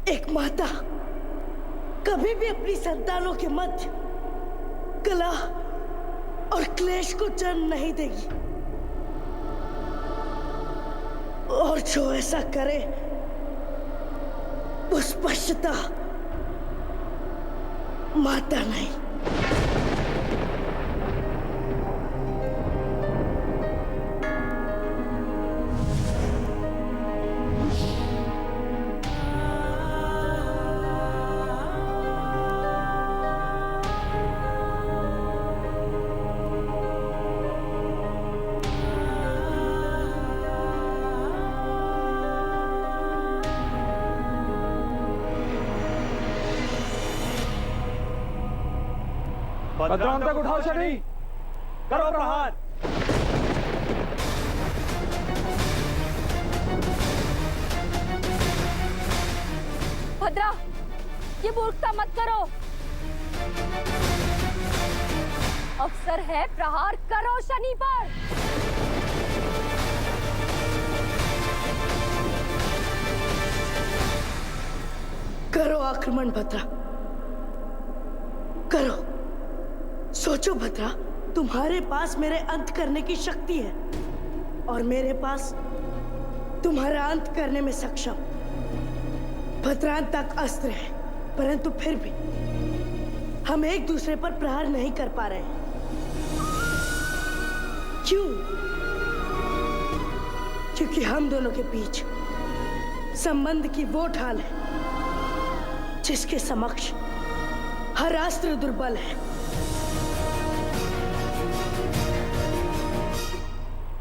एक माता कभी भी अपनी संतानों के मध्य कलह और क्लेश को जन्म नहीं देगी, और जो ऐसा करे वो स्पष्टता माता नहीं। भद्रान तक उठाओ शनि, करो प्रहार। भद्रा, ये मूर्खता मत करो। अवसर है, प्रहार करो शनि पर। करो आक्रमण भद्रा, करो। सोचो भद्रा, तुम्हारे पास मेरे अंत करने की शक्ति है और मेरे पास तुम्हारा अंत करने में सक्षम भद्रान तक अस्त्र है, परंतु फिर भी हम एक दूसरे पर प्रहार नहीं कर पा रहे हैं। क्यों? क्योंकि हम दोनों के बीच संबंध की वो ढाल है जिसके समक्ष हर अस्त्र दुर्बल है।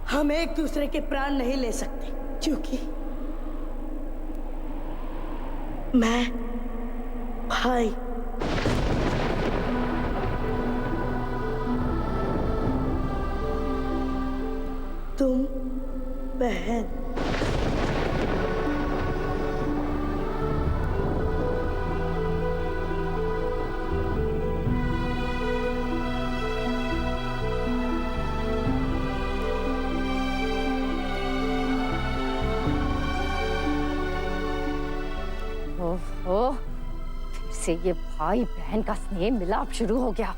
हम एक दूसरे के प्राण नहीं ले सकते, क्योंकि मैं भाई, तुम बहन। ओह, फिर से ये भाई बहन का स्नेह मिलाप शुरू हो गया।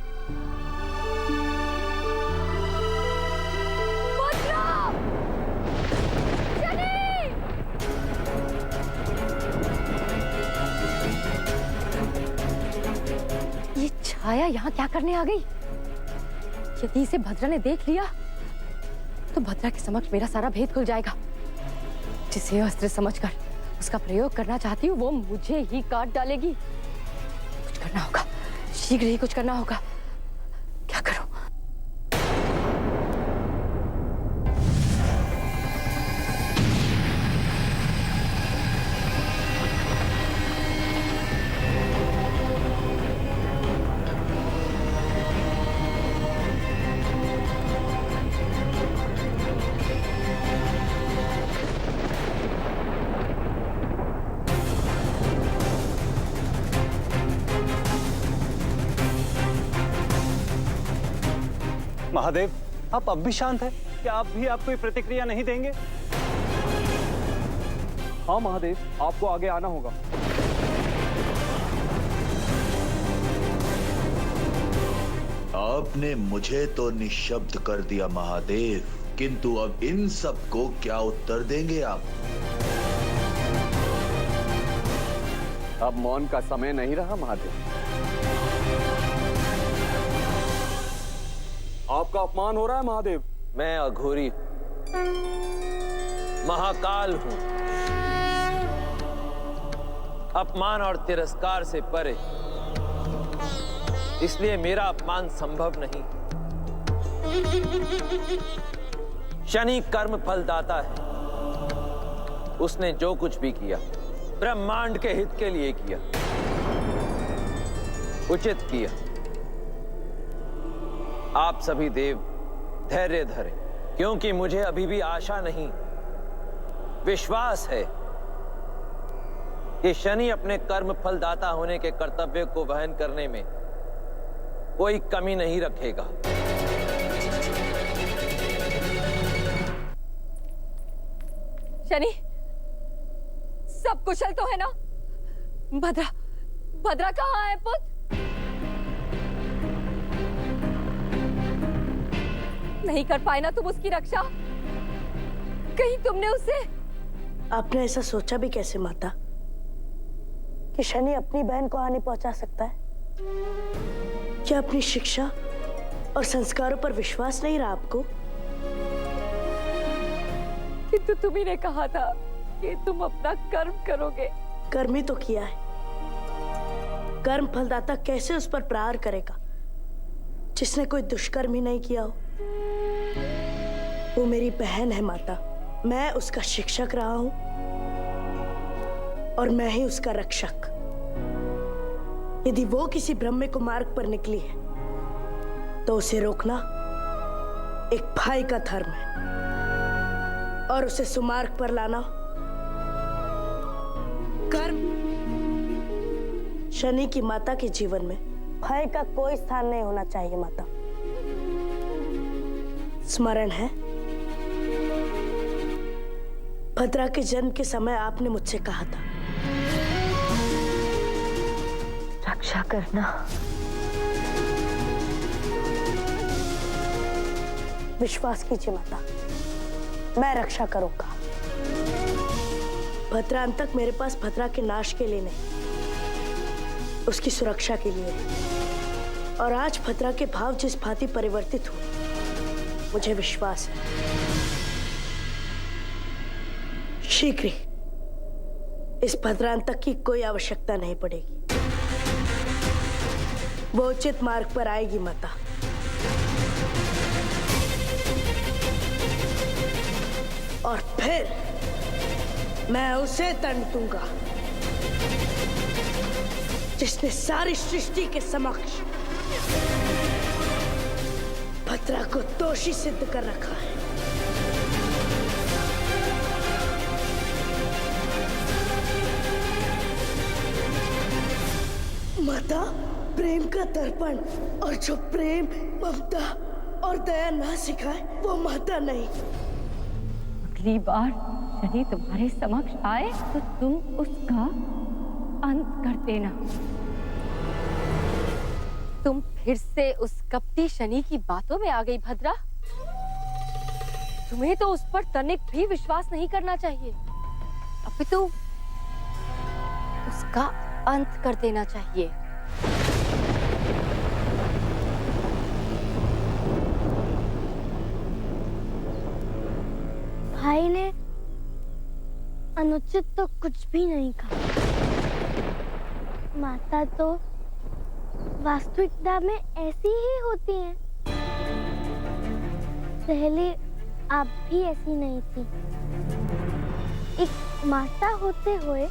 ये छाया यहाँ क्या करने आ गई? यदि इसे भद्रा ने देख लिया तो भद्रा के समक्ष मेरा सारा भेद खुल जाएगा। जिसे अस्त्र समझकर उसका प्रयोग करना चाहती हूँ वो मुझे ही काट डालेगी। कुछ करना होगा, शीघ्र ही कुछ करना होगा। क्या करूं? महादेव, आप अब भी शांत हैं? क्या आप भी आप कोई प्रतिक्रिया नहीं देंगे? हाँ महादेव, आपको आगे आना होगा। आपने मुझे तो निशब्द कर दिया महादेव, किंतु अब इन सब को क्या उत्तर देंगे आप? अब मौन का समय नहीं रहा महादेव। आपका अपमान हो रहा है महादेव। मैं अघोरी महाकाल हूं, अपमान और तिरस्कार से परे, इसलिए मेरा अपमान संभव नहीं। शनि कर्म फलदाता है, उसने जो कुछ भी किया ब्रह्मांड के हित के लिए किया, उचित किया। आप सभी देव धैर्य धरें, क्योंकि मुझे अभी भी आशा नहीं, विश्वास है कि शनि अपने कर्म फलदाता होने के कर्तव्य को वहन करने में कोई कमी नहीं रखेगा। शनि, सब कुशल तो है ना? भद्रा, भद्रा कहाँ है पुत्र? नहीं कर पाए ना तुम उसकी रक्षा? कहीं तुमने उसे... आपने ऐसा सोचा भी कैसे माता कि शनि अपनी बहन को हानि पहुंचा सकता है? क्या अपनी शिक्षा और संस्कारों पर विश्वास नहीं रहा आपको? किंतु तुम्ही ने कहा था कि तुम अपना कर्म करोगे। कर्म ही तो किया है। कर्म फलदाता कैसे उस पर प्रहार करेगा जिसने कोई दुष्कर्म ही नहीं किया हो? वो मेरी बहन है माता, मैं उसका शिक्षक रहा हूं और मैं ही उसका रक्षक। यदि वो किसी ब्रह्मे को मार्ग पर निकली है तो उसे रोकना एक भाई का धर्म है और उसे सुमार्ग पर लाना कर्म। शनि की माता के जीवन में भय का कोई स्थान नहीं होना चाहिए माता। स्मरण है, भद्रा के जन्म के समय आपने मुझसे कहा था, रक्षा करना। विश्वास कीजिए माता, मैं रक्षा करूंगा। भद्रा अंत तक मेरे पास भद्रा के नाश के लिए नहीं, उसकी सुरक्षा के लिए। और आज भद्रा के भाव जिस भांति परिवर्तित हुए, मुझे विश्वास है शीघ्र ही इस भद्रांतक की कोई आवश्यकता नहीं पड़ेगी। वो उचित मार्ग पर आएगी माता। और फिर मैं उसे दंड दूंगा जिसने सारी सृष्टि के समक्ष भद्रा को दोषी सिद्ध कर रखा है। माता, प्रेम का दर्पण और जो प्रेम, ममता और दया ना सिखाए वो माता नहीं। अगली बार शनि तुम्हारे समक्ष आए तो तुम उसका अंत कर देना। तुम फिर से उस कपटी शनि की बातों में आ गई भद्रा। तुम्हें तो उस पर तनिक भी विश्वास नहीं करना चाहिए, अपितु उसका अंत कर देना चाहिए। भाई ने अनुचित तो कुछ भी नहीं कहा। माता तो वास्तविकता में ऐसी ही होती हैं। पहले आप भी ऐसी नहीं थी। एक माता होते हुए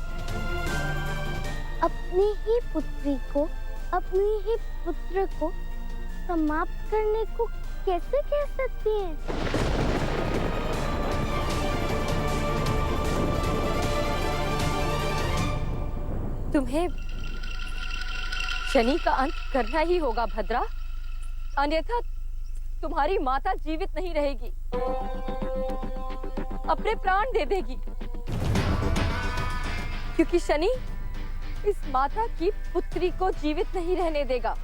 अपनी ही पुत्री को, अपनी ही पुत्र को समाप्त करने को कैसे कह सकती हैं? तुम्हें शनि का अंत करना ही होगा भद्रा, अन्यथा तुम्हारी माता जीवित नहीं रहेगी, अपने प्राण दे देगी। क्योंकि शनि इस माता की पुत्री को जीवित नहीं रहने देगा।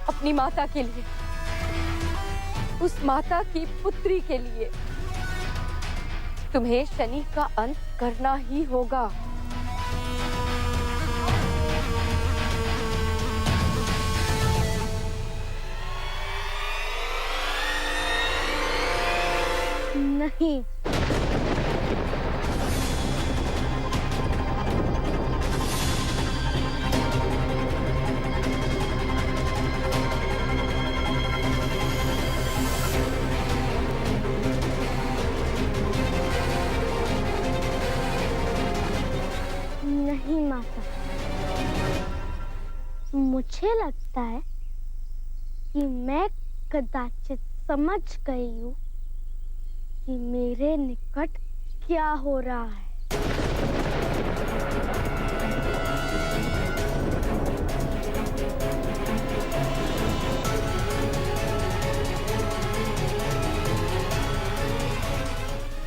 अपनी माता के लिए, उस माता की पुत्री के लिए तुम्हें शनि का अंत करना ही होगा। नहीं, नहीं माता, मुझे लगता है कि मैं कदाचित समझ गई हूँ कि मेरे निकट क्या हो रहा है।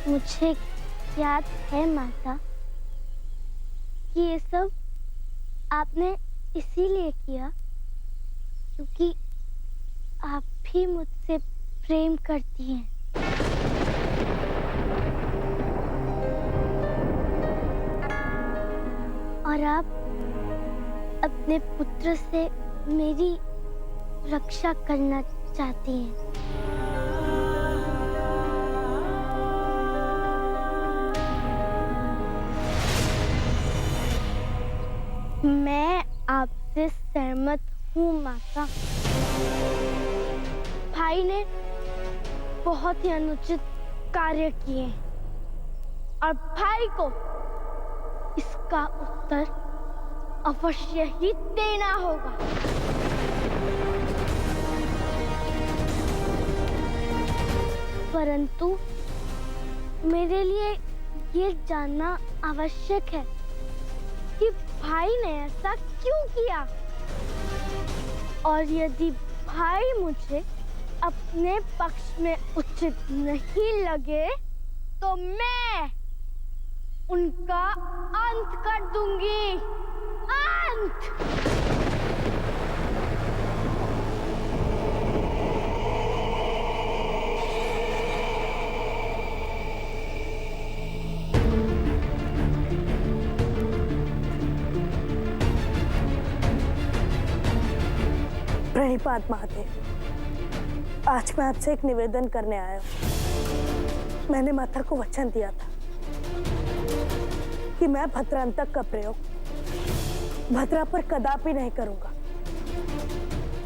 मुझे याद है माता कि ये सब आपने इसीलिए किया क्योंकि आप भी मुझसे प्रेम करती हैं। और आप अपने पुत्र से मेरी रक्षा करना चाहती हैं। मैं आपसे सहमत हूँ माता। भाई ने बहुत ही अनुचित कार्य किए और भाई को इसका उत्तर अवश्य ही देना होगा। परंतु मेरे लिए ये जानना आवश्यक है कि भाई ने ऐसा क्यों किया, और यदि भाई मुझे अपने पक्ष में उचित नहीं लगे तो मैं उनका अंत कर दूंगी। अंत। प्रणिपात महादेव, आज मैं आपसे एक निवेदन करने आया हूँ। मैंने माता को वचन दिया था कि मैं भद्रांतक का प्रयोग भद्रा पर कदापि नहीं करूंगा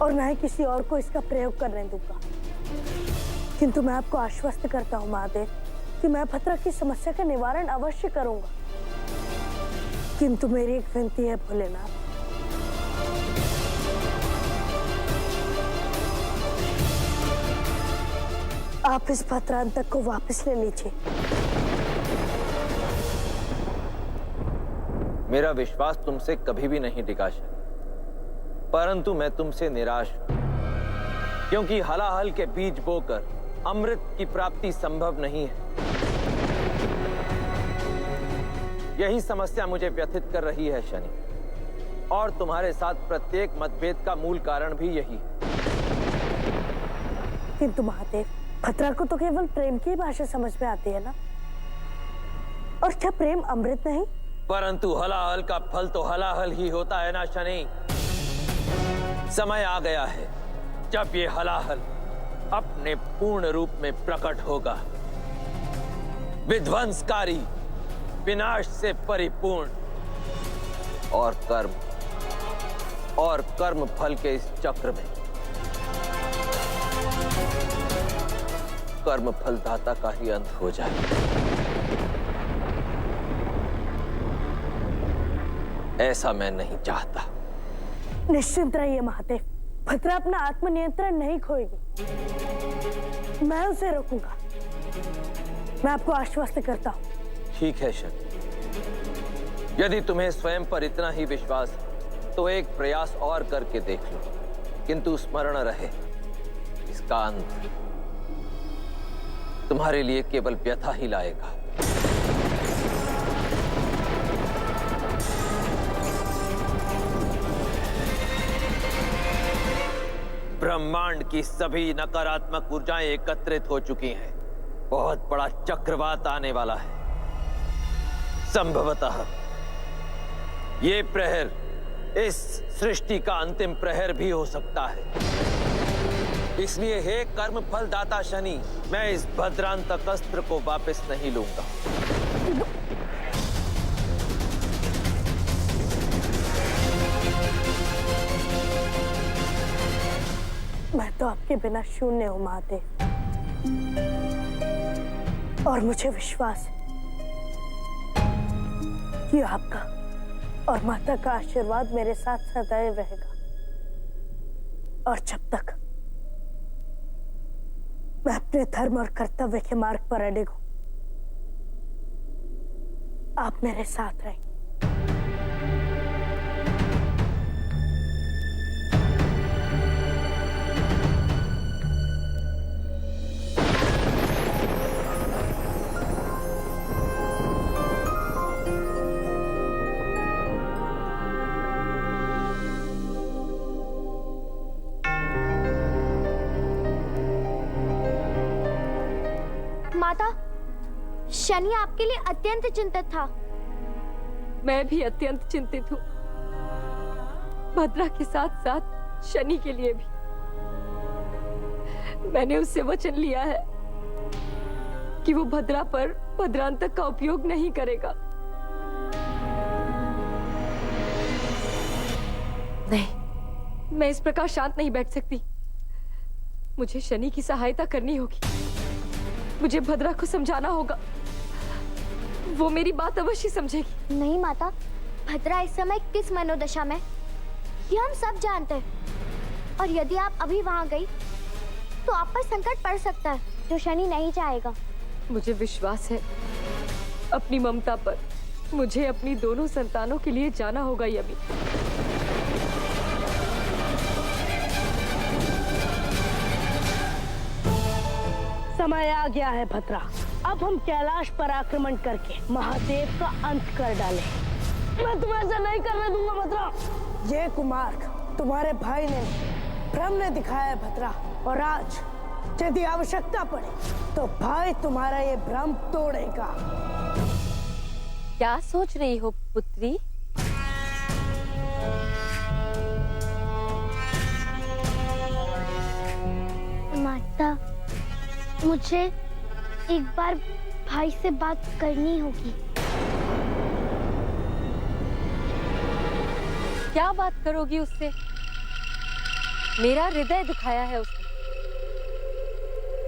और न ही किसी और को इसका प्रयोग करने दूंगा। किंतु मैं आपको आश्वस्त करता हूँ महादेव कि मैं भद्रा की समस्या का निवारण अवश्य करूंगा। किंतु मेरी एक विनती है भोलेनाथ, आप इस भद्रांतक को वापस ले लीजिए। मेरा विश्वास तुमसे कभी भी नहीं डिगा शनि, परंतु मैं तुमसे निराश हूं, क्योंकि हलाहल के बीज बोकर अमृत की प्राप्ति संभव नहीं है। यही समस्या मुझे व्यथित कर रही है शनि, और तुम्हारे साथ प्रत्येक मतभेद का मूल कारण भी यही है। किंतु महादेव, भद्रा को तो केवल प्रेम की भाषा समझ में आती है ना, और क्या प्रेम अमृत नहीं? परंतु हलाहल का फल तो हलाहल ही होता है ना शनि। समय आ गया है जब ये हलाहल अपने पूर्ण रूप में प्रकट होगा, विध्वंसकारी, विनाश से परिपूर्ण, और कर्म फल के इस चक्र में कर्म फलदाता का ही अंत हो जाए। ऐसा मैं नहीं चाहता। निश्चिंत रहिए महादेव, भद्रा अपना आत्मनियंत्रण नहीं खोएगी। मैं उसे रोकूंगा, मैं आपको आश्वस्त करता हूँ। ठीक है शनि, यदि तुम्हें स्वयं पर इतना ही विश्वास है तो एक प्रयास और करके देख लो, किंतु स्मरण रहे इसका अंत तुम्हारे लिए केवल व्यथा ही लाएगा। ब्रह्मांड की सभी नकारात्मक ऊर्जाएं एकत्रित हो चुकी हैं। बहुत बड़ा चक्रवात आने वाला है। संभवतः ये प्रहर इस सृष्टि का अंतिम प्रहर भी हो सकता है। इसलिए हे कर्म फलदाता शनि, मैं इस भद्रांतक अस्त्र को वापस नहीं लूंगा। मैं तो आपके बिना शून्य हूं महादेव, और मुझे विश्वास है कि आपका और माता का आशीर्वाद मेरे साथ सदैव रहेगा। और जब तक मैं अपने धर्म और कर्तव्य के मार्ग पर अडिग हूं, आप मेरे साथ रहेंगे। माता, शनि आपके लिए अत्यंत चिंतित था। मैं भी अत्यंत चिंतित हूँ, भद्रा के साथ साथ शनि के लिए भी। मैंने उससे वचन लिया है कि वो भद्रा पर भद्रांतक का उपयोग नहीं करेगा। नहीं, मैं इस प्रकार शांत नहीं बैठ सकती। मुझे शनि की सहायता करनी होगी। मुझे भद्रा को समझाना होगा। वो मेरी बात अवश्य समझेगी। नहीं माता, भद्रा इस समय किस मनोदशा में, ये हम सब जानते हैं। और यदि आप अभी वहां गई तो आप पर संकट पड़ सकता है, जो शनि नहीं चाहेगा। मुझे विश्वास है अपनी ममता पर। मुझे अपनी दोनों संतानों के लिए जाना होगा यमी। समय आ गया है भद्रा। अब हम कैलाश पर आक्रमण करके महादेव का अंत कर डालें। मैं तुम्हें ऐसा नहीं करने दूंगा भद्रा। ये कुमार्ग तुम्हारे भाई ने भ्रम ने दिखाया है भद्रा, और आज यदि आवश्यकता पड़े तो भाई तुम्हारा ये भ्रम तोड़ेगा। क्या सोच रही हो पुत्री? माता, मुझे एक बार भाई से बात करनी होगी। क्या बात करोगी उससे? मेरा हृदय दुखाया है उसने।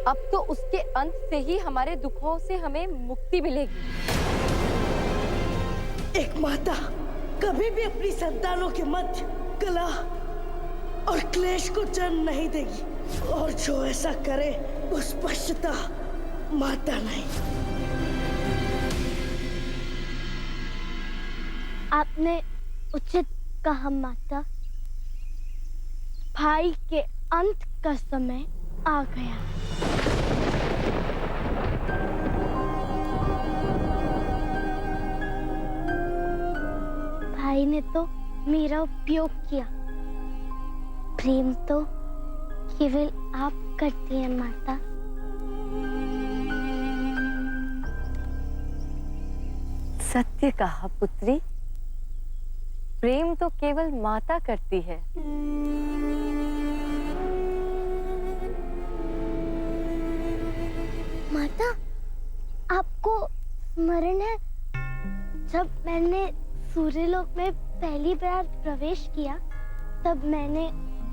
अब तो उसके अंत से ही हमारे दुखों से हमें मुक्ति मिलेगी। एक माता कभी भी अपनी संतानों के मध्य कलह और क्लेश को जन्म नहीं देगी, और जो ऐसा करे वो स्पष्टता माता नहीं। आपने उचित कहा माता। भाई के अंत का समय आ गया। भाई ने तो मेरा उपयोग किया, प्रेम तो केवल आप करती हैं माता। सत्य कहा पुत्री, प्रेम तो केवल माता करती है। माता, आपको स्मरण है जब मैंने सूर्यलोक में पहली बार प्रवेश किया, तब मैंने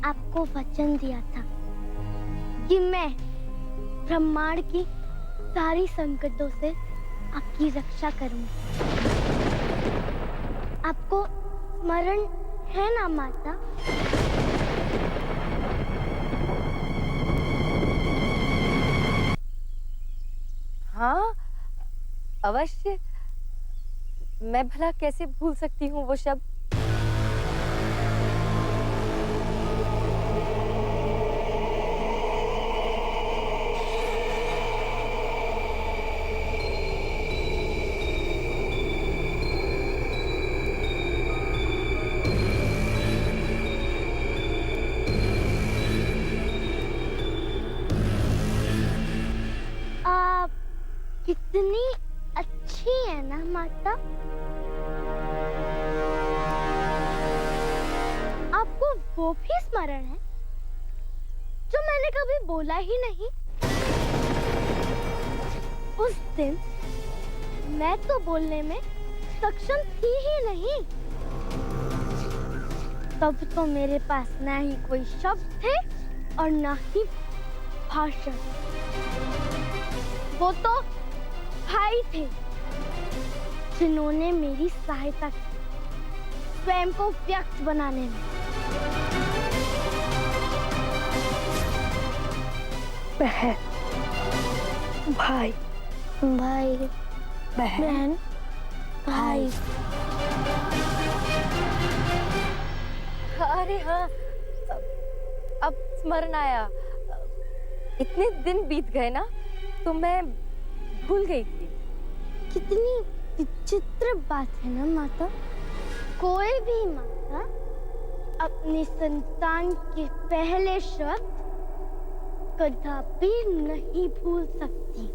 आपको वचन दिया था कि मैं ब्रह्मांड की सारी संकटों से आपकी रक्षा करूंगी। आपको स्मरण है ना माता? हाँ अवश्य। मैं भला कैसे भूल सकती हूँ वो शब्द। आप कितनी अच्छी है ना माता। आपको वो भी स्मरण है जो मैंने कभी बोला ही नहीं। उस दिन मैं तो बोलने में सक्षम थी ही नहीं। तब तो मेरे पास ना ही कोई शब्द थे और ना ही भाषण। वो तो भाई थे जिन्होंने मेरी सहायता की स्वयं को व्यक्त बनाने में। बहन, भाई, भाई, बहन, भाई। अरे हाँ, अब स्मरण आया। इतने दिन बीत गए ना, तो मैं भूल गई थी। कितनी विचित्र बात है ना माता। कोई भी माता अपनी संतान के पहले शब्द कदापि नहीं भूल सकती।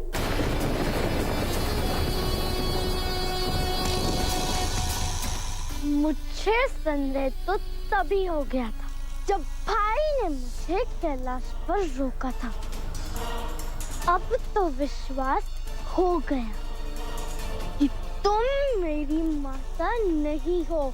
मुझे संदेह तो तभी हो गया था जब भाई ने मुझे कैलाश पर रोका था। अब तो विश्वास हो गया कि तुम मेरी माता नहीं हो।